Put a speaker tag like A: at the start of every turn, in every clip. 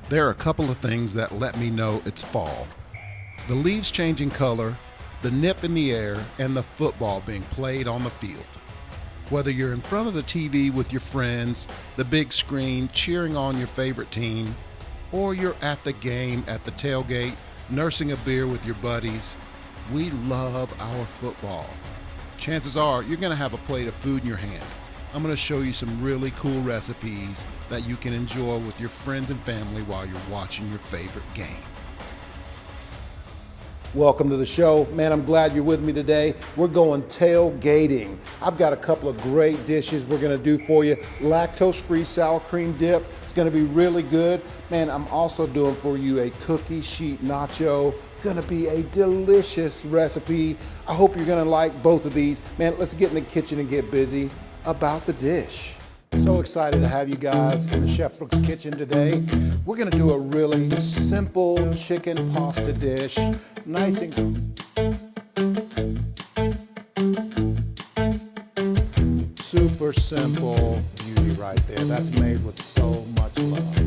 A: There are a couple of things that let me know it's fall. The leaves changing color, the nip in the air, and the football being played on the field. Whether you're in front of the TV with your friends, the big screen cheering on your favorite team, or you're at the game at the tailgate nursing a beer with your buddies, we love our football. Chances are you're going to have a plate of food in your hand. I'm going to show you some really cool recipes that you can enjoy with your friends and family while you're watching your favorite game. Welcome to the show. Man, I'm glad you're with me today. We're going tailgating. I've got a couple of great dishes we're going to do for you. Lactose-free sour cream dip. It's going to be really good. Man, I'm also doing for you a cookie sheet nacho. Going to be a delicious recipe. I hope you're going to like both of these. Man, let's get in the kitchen and get busy about the dish. So excited to have you guys in the Chef Brooks kitchen today. We're gonna do a really simple chicken pasta dish. Nice and super simple beauty right there. That's made with so much love.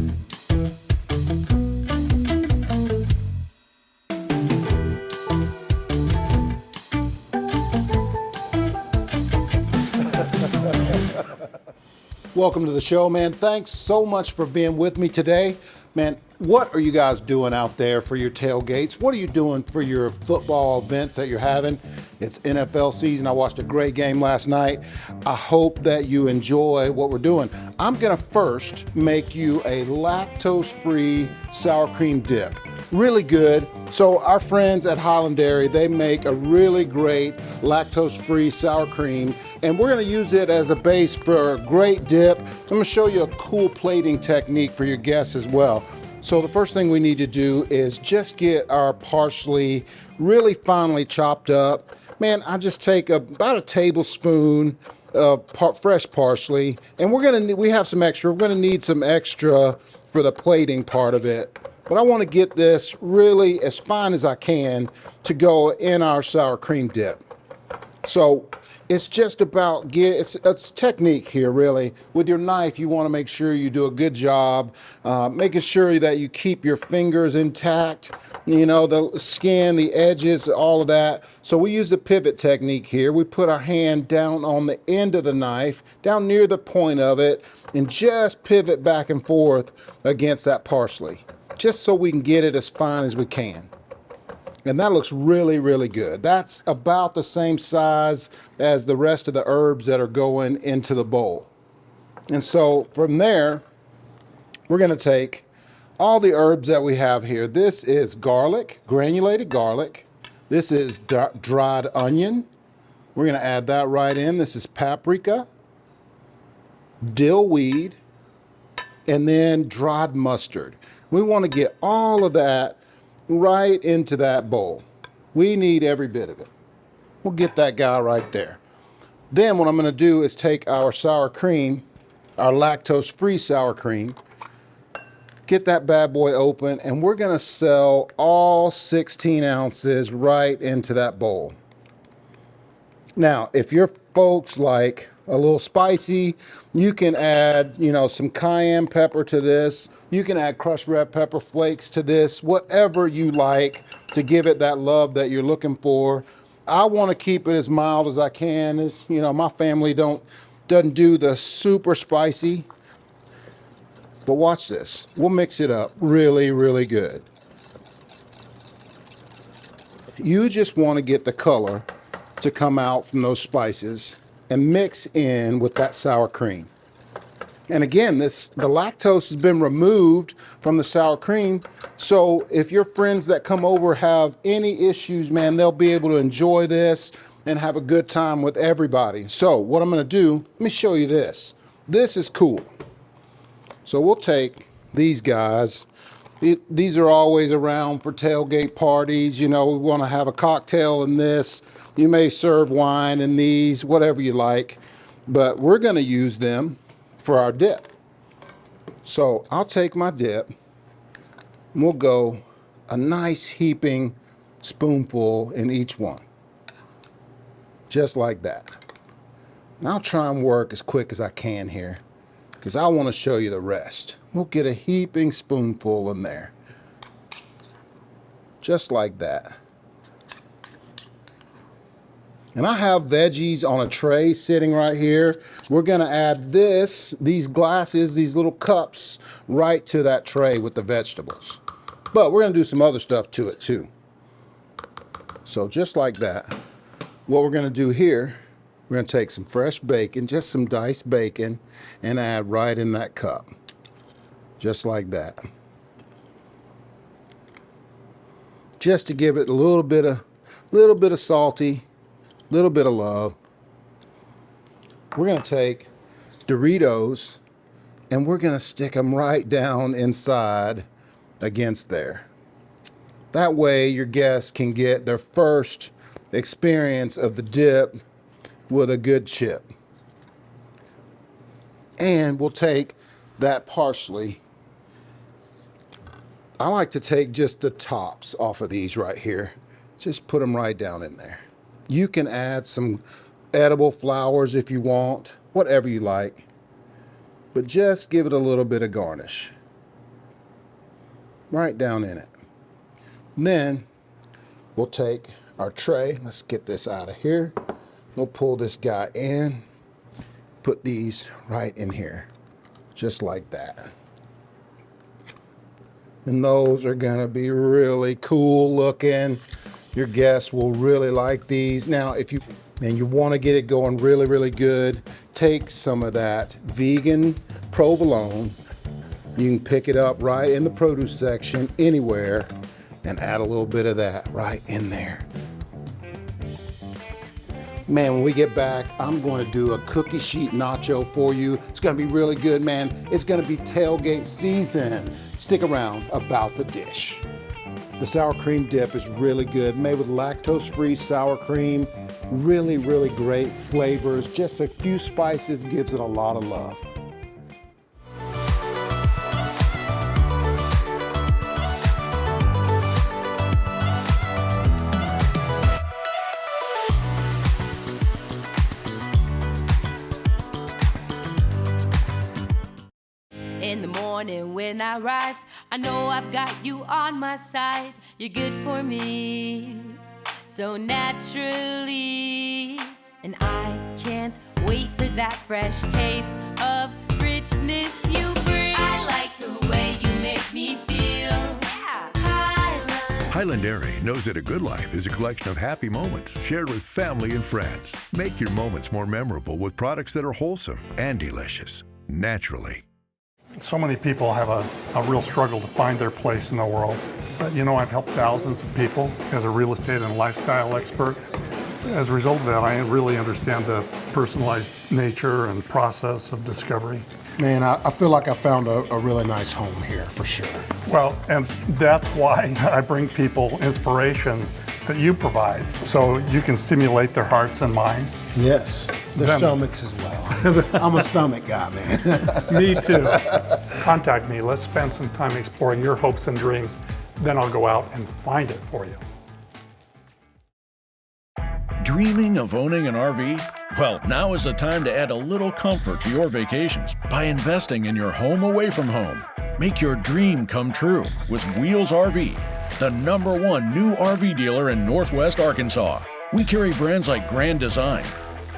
A: Welcome to the show, man. Thanks so much for being with me today. Man, what are you guys doing out there for your tailgates? What are you doing for your football events that you're having? It's NFL season. I watched a great game last night. I hope that you enjoy what we're doing. I'm gonna first make you a lactose-free sour cream dip. Really good. So our friends at Hiland Dairy, they make a really great lactose-free sour cream, and we're gonna use it as a base for a great dip. I'm gonna show you a cool plating technique for your guests as well. So the first thing we need to do is just get our parsley really finely chopped up. Man, I just take about a tablespoon of fresh parsley, and we have some extra. We're gonna need some extra for the plating part of it. But I want to get this really as fine as I can to go in our sour cream dip. So it's just about it's technique here, really. With your knife, you want to make sure you do a good job, making sure that you keep your fingers intact, you know, the skin, the edges, all of that. So we use the pivot technique here. We put our hand down on the end of the knife, down near the point of it, and just pivot back and forth against that parsley, just so we can get it as fine as we can. And that looks really, really good. That's about the same size as the rest of the herbs that are going into the bowl. And so from there, we're gonna take all the herbs that we have here. This is garlic, granulated garlic. This is dried onion. We're gonna add that right in. This is paprika, dill weed, and then dried mustard. We wanna get all of that right into that bowl. We need every bit of it. We'll get that guy right there. Then what I'm gonna do is take our sour cream, our lactose-free sour cream, get that bad boy open, and we're gonna sell all 16 ounces right into that bowl. Now, if your folks like a little spicy, you can add, you know, some cayenne pepper to this. You can add crushed red pepper flakes to this, whatever you like to give it that love that you're looking for. I want to keep it as mild as I can. As you know, my family doesn't do the super spicy. But watch this. We'll mix it up really, really good. You just want to get the color to come out from those spices and mix in with that sour cream. And again, the lactose has been removed from the sour cream. So if your friends that come over have any issues, man, they'll be able to enjoy this and have a good time with everybody. So what I'm gonna do, let me show you this. This is cool. So we'll take these guys. These are always around for tailgate parties. You know, we wanna have a cocktail in this. You may serve wine in these, whatever you like, but we're gonna use them for our dip. So I'll take my dip, and we'll go a nice heaping spoonful in each one. Just like that. And I'll try and work as quick as I can here, because I want to show you the rest. We'll get a heaping spoonful in there. Just like that. And I have veggies on a tray sitting right here. We're gonna add these glasses, these little cups, right to that tray with the vegetables. But we're gonna do some other stuff to it too. So just like that, what we're gonna do here, we're gonna take some fresh bacon, just some diced bacon, and add right in that cup. Just like that. Just to give it a little bit of salty, little bit of love. We're gonna take Doritos and we're gonna stick them right down inside against there. That way your guests can get their first experience of the dip with a good chip. And we'll take that parsley. I like to take just the tops off of these right here. Just put them right down in there. You can add some edible flowers if you want, whatever you like, but just give it a little bit of garnish. Right down in it. And then we'll take our tray. Let's get this out of here. We'll pull this guy in, put these right in here, just like that. And those are gonna be really cool looking. Your guests will really like these. Now, if you want to get it going really, really good, take some of that vegan provolone. You can pick it up right in the produce section anywhere and add a little bit of that right in there. Man, when we get back, I'm going to do a cookie sheet nacho for you. It's going to be really good, man. It's going to be tailgate season. Stick around about the dish. The sour cream dip is really good, made with lactose-free sour cream. Really, really great flavors. Just a few spices gives it a lot of love.
B: In the morning when I rise, I know I've got you on my side. You're good for me, so naturally. And I can't wait for that fresh taste of richness you bring. I like the way you make me feel. Yeah.
C: Hiland Dairy knows that a good life is a collection of happy moments shared with family and friends. Make your moments more memorable with products that are wholesome and delicious, naturally.
D: So many people have a real struggle to find their place in the world. But you know, I've helped thousands of people as a real estate and lifestyle expert. As a result of that, I really understand the personalized nature and process of discovery.
A: Man, I feel like I found a really nice home here, for sure.
D: Well, and that's why I bring people inspiration that you provide, so you can stimulate their hearts and minds.
A: Yes, their stomachs as well. I'm a stomach guy, man.
D: Me too. Contact me. Let's spend some time exploring your hopes and dreams. Then I'll go out and find it for you.
E: Dreaming of owning an RV? Well, now is the time to add a little comfort to your vacations by investing in your home away from home. Make your dream come true with Wheels RV, the #1 new RV dealer in Northwest Arkansas. We carry brands like Grand Design,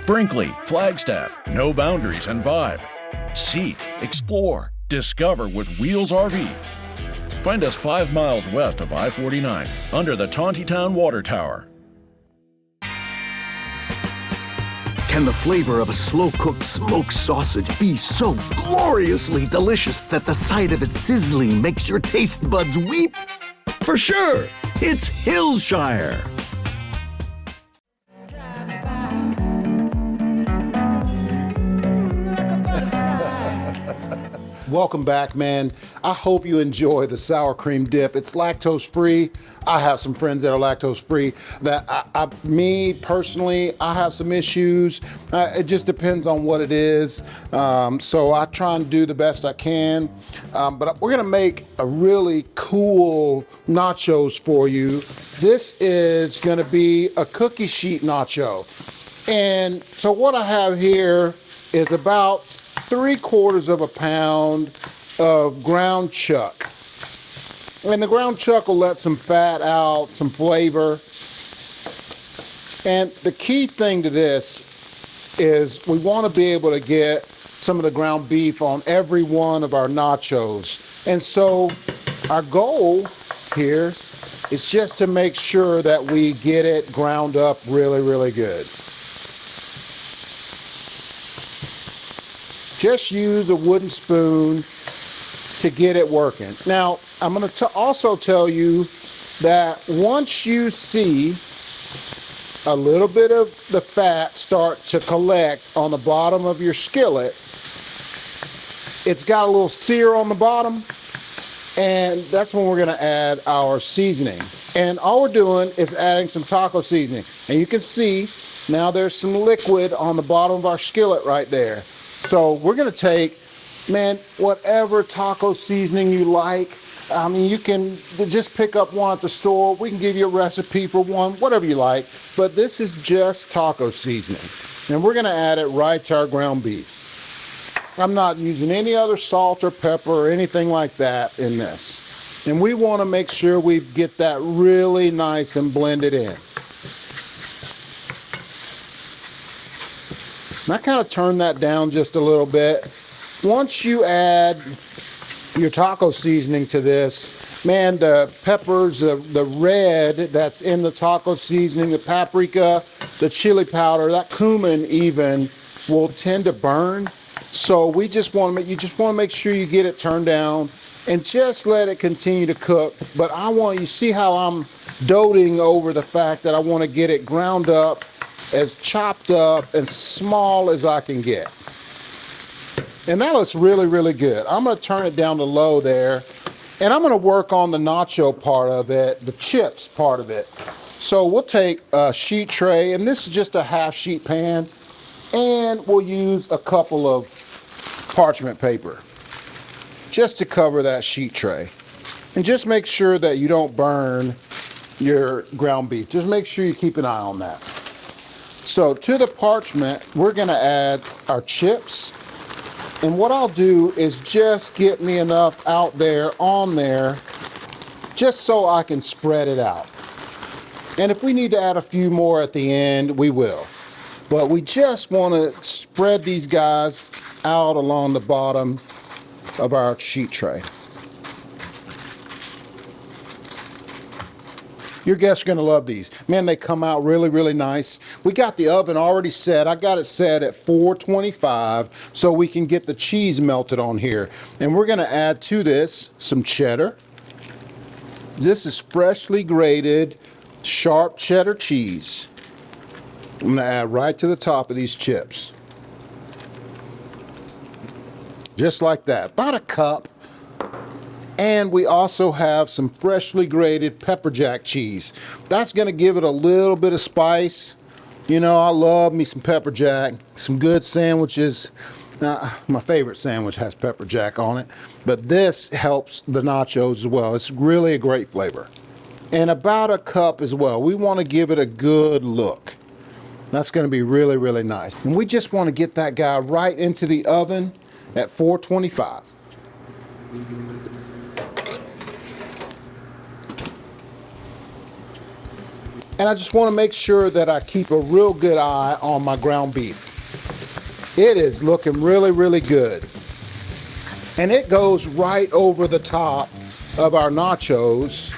E: Brinkley, Flagstaff, No Boundaries, and Vibe. Seek, explore, discover with Wheels RV. Find us 5 miles west of I-49 under the Tontitown Water Tower.
F: Can the flavor of a slow-cooked smoked sausage be so gloriously delicious that the sight of it sizzling makes your taste buds weep? For sure, it's Hillshire.
A: Welcome back, man. I hope you enjoy the sour cream dip. It's lactose free. I have some friends that are lactose free. Me personally, I have some issues. It just depends on what it is. So I try and do the best I can. But we're gonna make a really cool nachos for you. This is gonna be a cookie sheet nacho. And so what I have here is about 3/4 of a pound of ground chuck. And the ground chuck will let some fat out, some flavor. And the key thing to this is we want to be able to get some of the ground beef on every one of our nachos. And so our goal here is just to make sure that we get it ground up really, really good. Just use a wooden spoon to get it working. Now, I'm going to also tell you that once you see a little bit of the fat start to collect on the bottom of your skillet, it's got a little sear on the bottom, and that's when we're going to add our seasoning. And all we're doing is adding some taco seasoning. And you can see now there's some liquid on the bottom of our skillet right there. So we're going to take, man, whatever taco seasoning you like. I mean, you can just pick up one at the store. We can give you a recipe for one, whatever you like. But this is just taco seasoning. And we're going to add it right to our ground beef. I'm not using any other salt or pepper or anything like that in this. And we want to make sure we get that really nice and blended in. And I kind of turn that down just a little bit. Once you add your taco seasoning to this, man, the peppers, the red that's in the taco seasoning, the paprika, the chili powder, that cumin even will tend to burn. So we just want to make sure you get it turned down and just let it continue to cook. But I want you see how I'm doting over the fact that I want to get it ground up, as chopped up, as small as I can get. And that looks really, really good. I'm going to turn it down to low there, and I'm going to work on the nacho part of it, the chips part of it. So we'll take a sheet tray, and this is just a half sheet pan, and we'll use a couple of parchment paper just to cover that sheet tray. And just make sure that you don't burn your ground beef. Just make sure you keep an eye on that. So to the parchment, we're going to add our chips. And what I'll do is just get me enough out there on there just so I can spread it out. And if we need to add a few more at the end, we will. But we just want to spread these guys out along the bottom of our sheet tray. Your guests are going to love these. Man, they come out really, really nice. We got the oven already set. I got it set at 425 so we can get the cheese melted on here. And we're going to add to this some cheddar. This is freshly grated, sharp cheddar cheese. I'm going to add right to the top of these chips. Just like that. About a cup. And we also have some freshly grated pepper jack cheese. That's going to give it a little bit of spice. You know, I love me some pepper jack, some good sandwiches. My favorite sandwich has pepper jack on it, but this helps the nachos as well. It's really a great flavor. And about a cup as well. We want to give it a good look. That's going to be really, really nice. And we just want to get that guy right into the oven at 425. And I just want to make sure that I keep a real good eye on my ground beef. It is looking really, really good. And it goes right over the top of our nachos,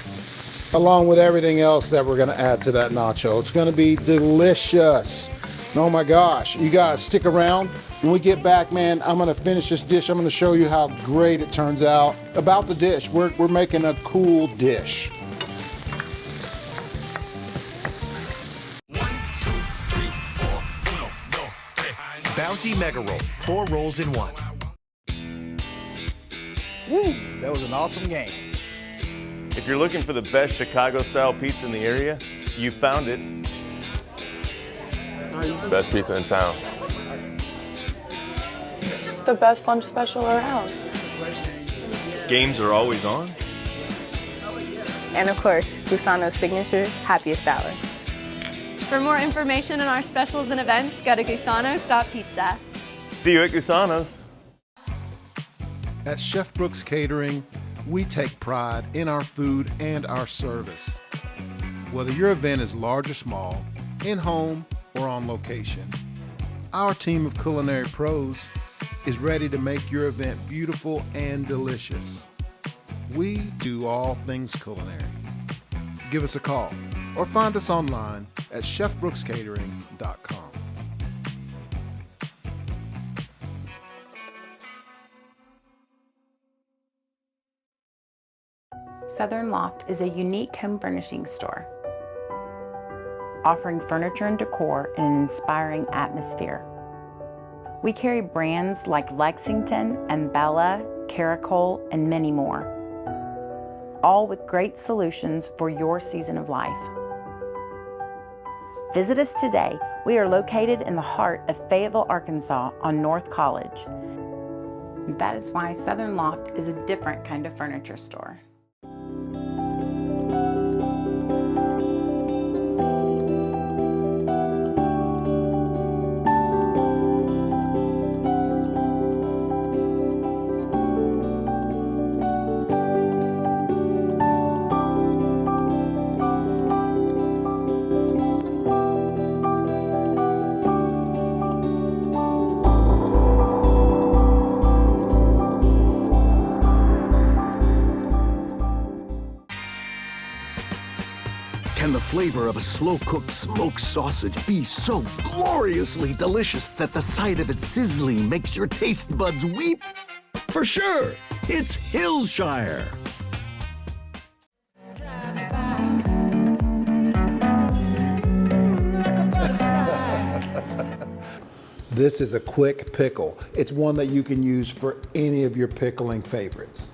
A: along with everything else that we're going to add to that nacho. It's going to be delicious. Oh my gosh. You guys stick around. When we get back, man, I'm going to finish this dish. I'm going to show you how great it turns out. About the dish, we're making a cool dish.
G: Bounty Mega Roll, 4 rolls in 1.
H: Woo, that was an awesome game.
I: If you're looking for the best Chicago-style pizza in the area, you found it.
J: Best pizza in town.
K: It's the best lunch special around.
I: Games are always on.
K: And of course, Gusano's signature happiest hour.
L: For more information on our specials and events, go to gusanos.pizza.
I: See you at Gusano's.
A: At Chef Brooks Catering, we take pride in our food and our service. Whether your event is large or small, in-home or on location, our team of culinary pros is ready to make your event beautiful and delicious. We do all things culinary. Give us a call or find us online at chefbrookscatering.com.
J: Southern Loft is a unique home furnishing store, offering furniture and decor in an inspiring atmosphere. We carry brands like Lexington and Bella, Caracol, and many more, all with great solutions for your season of life. Visit us today. We are located in the heart of Fayetteville, Arkansas on North College. That is why Southern Loft is a different kind of furniture store.
F: Can the flavor of a slow-cooked smoked sausage be so gloriously delicious that the sight of it sizzling makes your taste buds weep? For sure, it's Hillshire.
A: This is a quick pickle. It's one that you can use for any of your pickling favorites.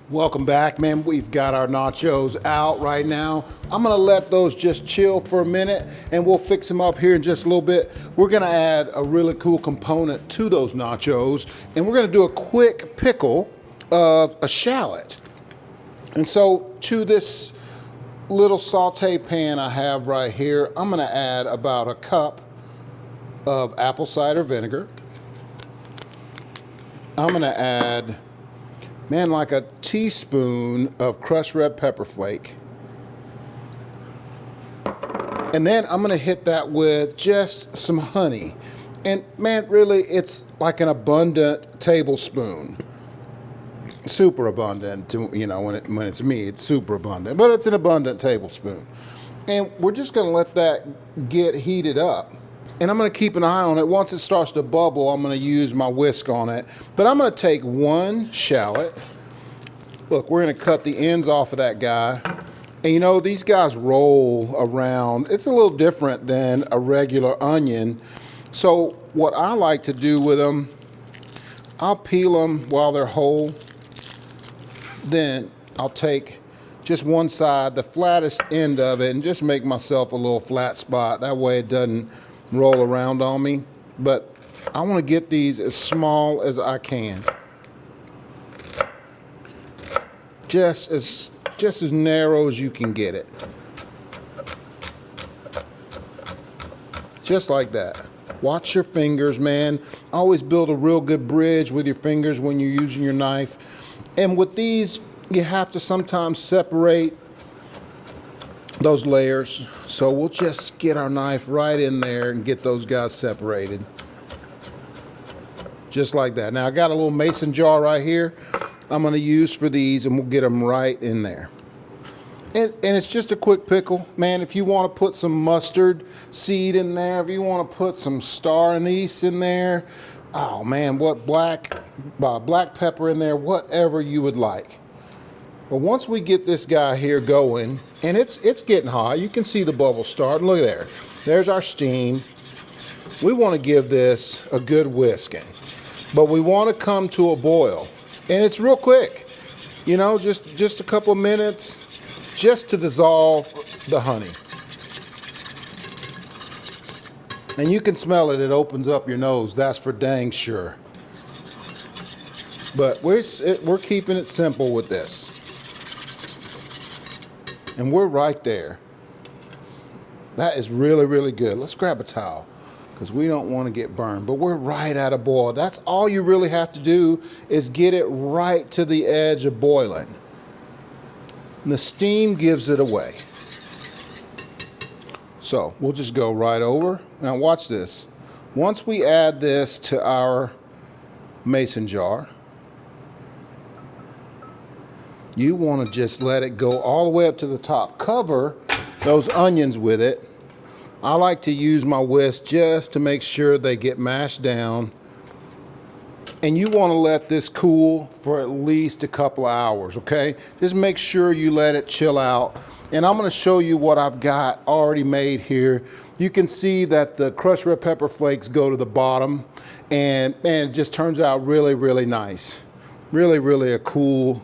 A: Welcome back, man. We've got our nachos out right now. I'm gonna let those just chill for a minute and we'll fix them up here in just a little bit. We're gonna add a really cool component to those nachos and we're gonna do a quick pickle of a shallot. And so to this little saute pan I have right here, I'm gonna add about a cup of apple cider vinegar. I'm gonna add, man, like a teaspoon of crushed red pepper flake. And then I'm gonna hit that with just some honey. And man, really, it's like an abundant tablespoon. Super abundant, you know, when it's me, it's super abundant, but it's an abundant tablespoon. And we're just gonna let that get heated up. And I'm gonna keep an eye on it. Once it starts to bubble, I'm gonna use my whisk on it. But I'm gonna take one shallot. Look, we're gonna cut the ends off of that guy. And you know, these guys roll around. It's a little different than a regular onion. So what I like to do with them, I'll peel them while they're whole. Then I'll take just one side, the flattest end of it, and just make myself a little flat spot. That way it doesn't roll around on me. But I want to get these as small as I can. Just as narrow as you can get it. Just like that. Watch your fingers, man. Always build a real good bridge with your fingers when you're using your knife. And with these, you have to sometimes separate those layers. So we'll just get our knife right in there and get those guys separated. Just like that. Now I got a little mason jar right here I'm going to use for these, and we'll get them right in there. And it's just a quick pickle. Man, if you want to put some mustard seed in there, if you want to put some star anise in there, oh man, what black pepper in there, whatever you would like. But once we get this guy here going, and it's getting hot, you can see the bubbles starting. Look there. There's our steam. We want to give this a good whisking, but we want to come to a boil. And it's real quick, you know, just a couple of minutes just to dissolve the honey. And you can smell it, it opens up your nose, that's for dang sure. But we're keeping it simple with this. And we're right there. That is really, really good. Let's grab a towel. because we don't want to get burned, but we're right at a boil. That's all you really have to do is get it right to the edge of boiling. And the steam gives it away. So we'll just go right over. Now watch this. Once we add this to our mason jar, you want to just let it go all the way up to the top. Cover those onions with it. I like to use my whisk just to make sure they get mashed down. And you want to let this cool for at least a couple of hours, okay? Just make sure you let it chill out. And I'm going to show you what I've got already made here. You can see that the crushed red pepper flakes go to the bottom, and it just turns out really, really nice. Really, really a cool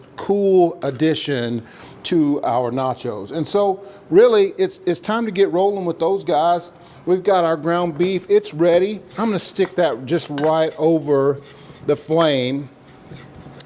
A: addition to our nachos. And so really it's time to get rolling with those guys. We've got our ground beef, it's ready. I'm gonna stick that just right over the flame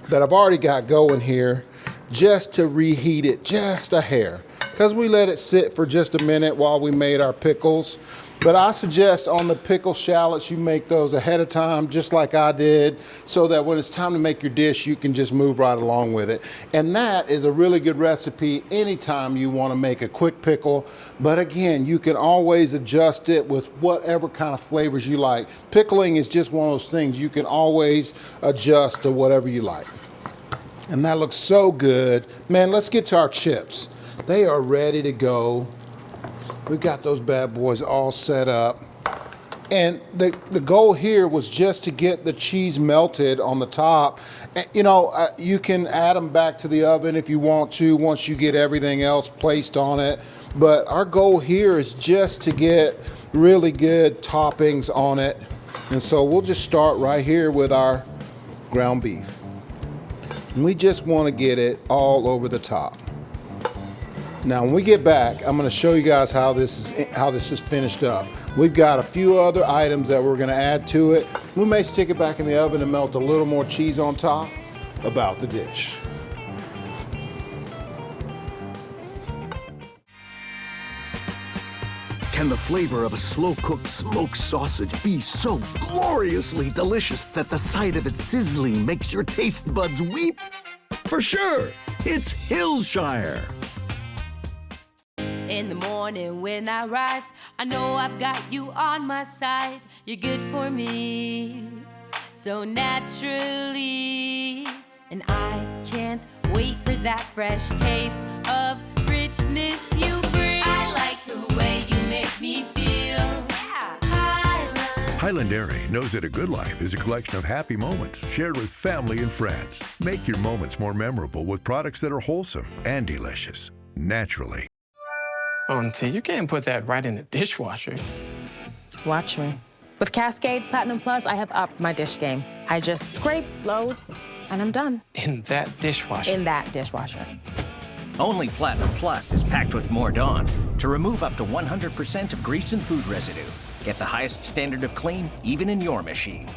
A: that I've already got going here, just to reheat it just a hair, because we let it sit for just a minute while we made our pickles. But I suggest on the pickled shallots, you make those ahead of time, just like I did, so that when it's time to make your dish, you can just move right along with it. And that is a really good recipe anytime you want to make a quick pickle. But again, you can always adjust it with whatever kind of flavors you like. Pickling is just one of those things you can always adjust to whatever you like. And that looks so good. Man, let's get to our chips. They are ready to go. We've got those bad boys all set up. And the goal here was just to get the cheese melted on the top. You know, you can add them back to the oven if you want to, once you get everything else placed on it. But our goal here is just to get really good toppings on it. And so we'll just start right here with our ground beef. And we just want to get it all over the top. Now, when we get back, I'm going to show you guys how this is finished up. We've got a few other items that we're going to add to it. We may stick it back in the oven and melt a little more cheese on top. About the dish.
F: Can the flavor of a slow-cooked smoked sausage be so gloriously delicious that the sight of it sizzling makes your taste buds weep? For sure, it's Hillshire.
B: In the morning when I rise, I know I've got you on my side. You're good for me, so naturally. And I can't wait for that fresh taste of richness you bring. I like the way you make me feel. Yeah.
C: Hiland Dairy knows that a good life is a collection of happy moments shared with family and friends. Make your moments more memorable with products that are wholesome and delicious, naturally.
L: Oh, Auntie, you can't put that right in the dishwasher.
M: Watch me. With Cascade Platinum Plus, I have upped my dish game. I just scrape, load, and I'm done.
L: In that dishwasher?
M: In that dishwasher.
N: Only Platinum Plus is packed with more Dawn to remove up to 100% of grease and food residue. Get the highest standard of clean, even in your machine.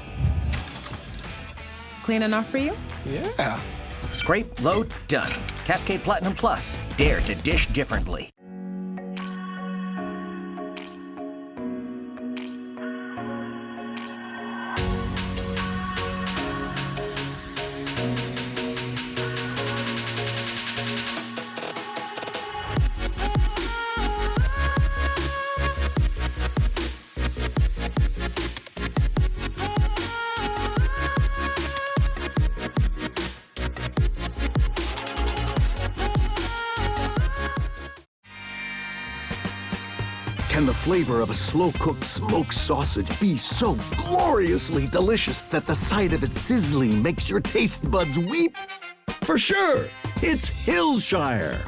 M: Clean enough for you?
L: Yeah.
N: Scrape, load, done. Cascade Platinum Plus. Dare to dish differently.
F: Can the flavor of a slow-cooked smoked sausage be so gloriously delicious that the sight of it sizzling makes your taste buds weep? For sure, it's Hillshire.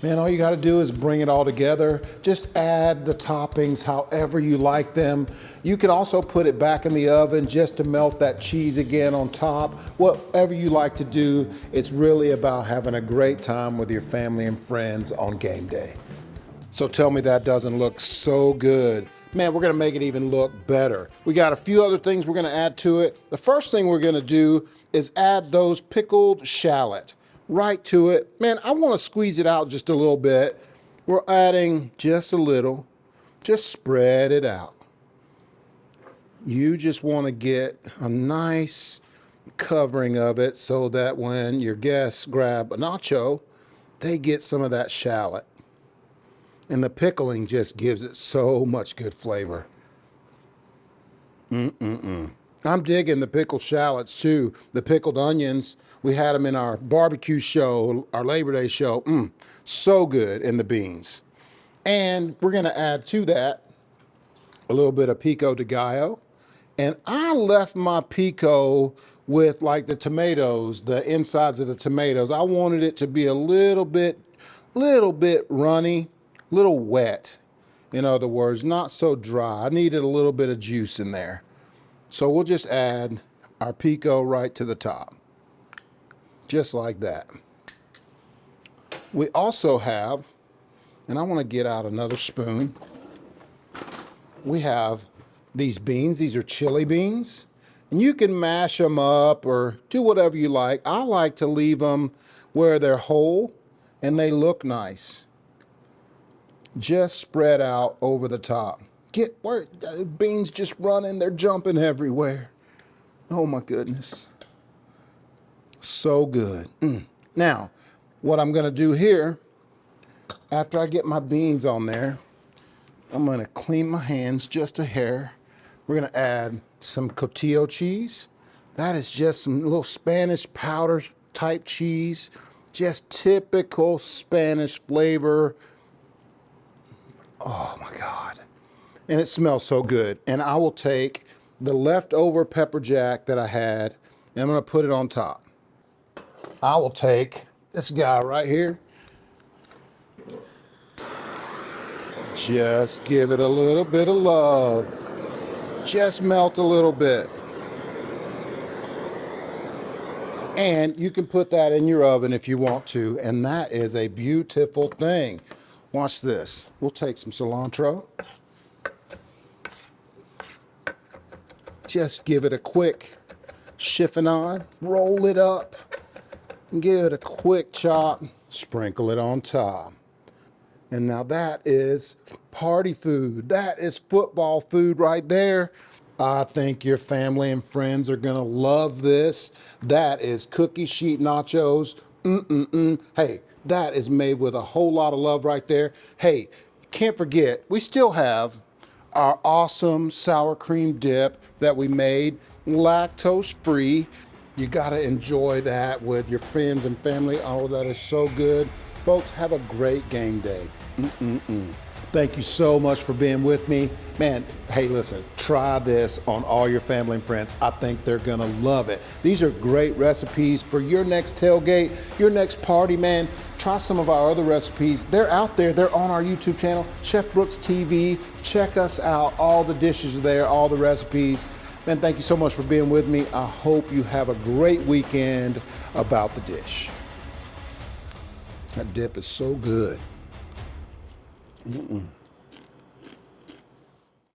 A: Man, all you got to do is bring it all together. Just add the toppings however you like them. You can also put it back in the oven just to melt that cheese again on top. Whatever you like to do, it's really about having a great time with your family and friends on game day. So tell me that doesn't look so good. Man, we're gonna make it even look better. We got a few other things we're gonna add to it. The first thing we're gonna do is add those pickled shallot. right to it. Man, I want to squeeze it out just a little bit. We're adding just a little. Just spread it out. You just want to get a nice covering of it so that when your guests grab a nacho, they get some of that shallot. And the pickling just gives it so much good flavor. I'm digging the pickled shallots too. The pickled onions, we had them in our barbecue show, our Labor Day show. So good in the beans. And we're gonna add to that a little bit of pico de gallo. And I left my pico with like the tomatoes, the insides of the tomatoes. I wanted it to be a little bit runny, little wet. In other words, not so dry. I needed a little bit of juice in there. So we'll just add our pico right to the top. Just like that. We also have, and I want to get out another spoon. We have these beans. These are chili beans. And you can mash them up or do whatever you like. I like to leave them where they're whole and they look nice. Just spread out over the top. Get where beans just running, they're jumping everywhere. Oh my goodness. So good. Now, what I'm gonna do here, after I get my beans on there, I'm gonna clean my hands just a hair. We're gonna add some cotija cheese. That is just some little Spanish powder type cheese. Just typical Spanish flavor. Oh my God. And it smells so good. And I will take the leftover pepper jack that I had and I'm gonna put it on top. I will take this guy right here. Just give it a little bit of love. Just melt a little bit. And you can put that in your oven if you want to. And that is a beautiful thing. Watch this. We'll take some cilantro. Just give it a quick chiffonade. Roll it up. And give it a quick chop. Sprinkle it on top. And now that is party food. That is football food right there. I think your family and friends are gonna love this. That is cookie sheet nachos. Hey, that is made with a whole lot of love right there. Hey, can't forget, we still have our awesome sour cream dip that we made, lactose free. You gotta enjoy that with your friends and family. Oh, that is so good. Folks, have a great game day. Thank you so much for being with me. Man, hey, listen, try this on all your family and friends. I think they're gonna love it. These are great recipes for your next tailgate, your next party, man. Try some of our other recipes. They're out there, they're on our YouTube channel, Chef Brooks TV. Check us out, all the dishes are there, all the recipes. Man, thank you so much for being with me. I hope you have a great weekend about the dish. That dip is so good.